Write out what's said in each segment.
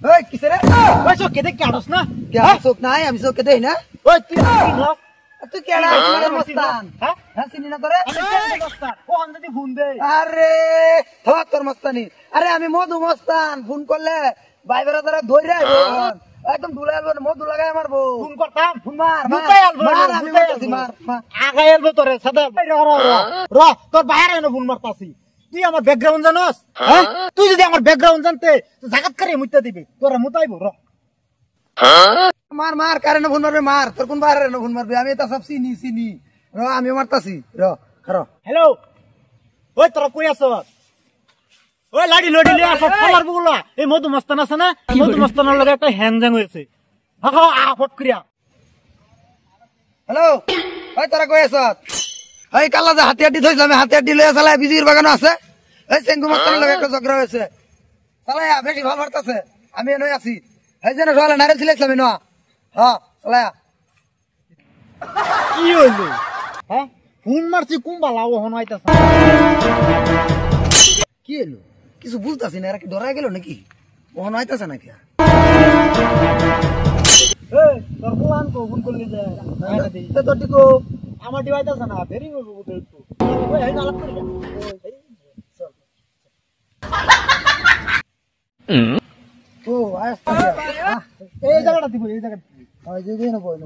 ওই কিসে রে ওই চোখে দেখে আড়স না কে চোখ নাই আমি চোখে দেই না ওই তুই চিনস তুই কেডা আমার মস্তান হ্যাঁ হ্যাঁ চিনি না তোরে কোন যদি ফোন দে আরে থাক তোর মস্তানি আরে আমি মধু মস্তান ফোন করলে ভাইবেরা তারা ধরে আইবো একদম ধুলে আলবো মধু লাগাই মারবো ফোন করতাম ফোন মার মুতাই আলবো মার আমি মারতাছি মার আগাই আলবো তোরে সাদা র তোর বাইরে এনে ফোন মারতাছি তুই আমার ব্যাকগ্রাউন্ড জানোস হ্যাঁ তুই যদি আমার ব্যাকগ্রাউন্ড জানতে জাগাত করে মুইতা দিবি তোরা মুতাইবো র মার মার কারেন্ট ফোন মারবে মার তোর কোন বাইরে ফোন মারবে আমি এটা সব চিনি র আমি মারতাছি র খারো হ্যালো ওই তোরা কই আছো ওই লাড়ি লড়ি লিয়া সব কলার বগুলা এই মধু মস্তান আছে না মধু মস্তানের লগে একটা হ্যান্ডজাং হয়েছে হাহা আফট করিয়া হ্যালো ওই তোরা কই আছ ওই কালা যে হাতি হাতি থইছিলাম হাতি হাতি লইয়া চালাই বিজির বাগান আছে এই সেঙ্গু মস্তানের লগে একটা ঝগড়া হয়েছে চালায়া বেশি ভালো মারতাছে আমি এনে আছি এই যে না নারে ছিলাম না হ্যাঁ চালায়া কি হইলো হ্যাঁ ফোন মারছি কুম্বা লাও হন আইতাছে কি এলো কিছু বুঝতাছি না এরা কি ডরাই গেল নাকি ওহন আইতাছে নাকি এই তোর কোন কো ফোন করলি যে তো তোর দিকো আমার ডিভাইস না দেরি হইব বুঝে একটু ওই এই নালাক করি ও আইস্তা এই জায়গাটা দিব এই জায়গাটা ওই যে না বই না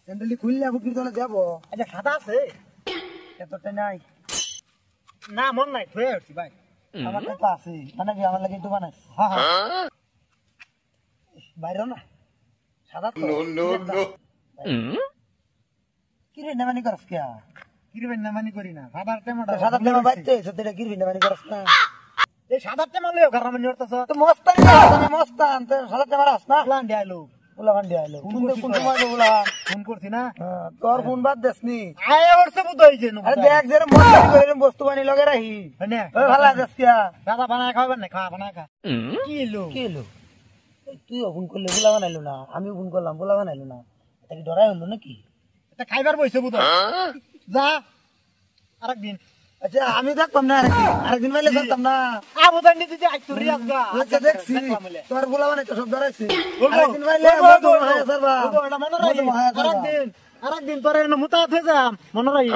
স্যান্ডেলি খুললে আপু কি তোলে দেব আচ্ছা খাতা আছে এতটা নাই না মন নাই ধুয়ে আসছি ভাই আমার তো আছে মানে কি আমার লাগে একটু বানাই হ্যাঁ হ্যাঁ বাইরে না সাদা তো নো কি রে নামানি করছ কে কিরবেন না মানি করি না সাদা টেমাটা সাদা টেমা বাইতে সত্যি কি রে নামানি করছ না এই সাদা টেমা লইও ঘর মানে করতেছ তো মস্তান আমি মস্তান তো সাদা টেমা রাস না প্লান দিয়ালো ওলা ভান্ডি আইলো কোন মাঝে ওলা ফোন করছি না তোর ফোন বাদ দেসনি আয় ওরছে বুঝাই যে আরে দেখ যে মস্তানি করে বস্তু বানি লগে রাখি না ওই ভালো আছে কিয়া দাদা বানায় খাবেন না খা বানায় খা কি এলো কি এলো তুইও ফোন করলে বুলা বানাইলো না আমিও ফোন করলাম বুলা বানাইলো না এটা কি ডরাই হলো নাকি এটা খাইবার বইছে বুঝাই যা আরেকদিন আচ্ছা আমি দেখতাম না আরেকদিন পাইলে চলতাম না আবুদান্ডি দিদি আইতো রিয়াজ গা আচ্ছা দেখছি তোর বুলা বানাইতো সব ডরাইছি বলবো আরেকদিন পাইলে মধু হায়া সারবা এটা মনে রাখি আরেকদিন তোর এনে মুতা হয়ে যা মনে রাখি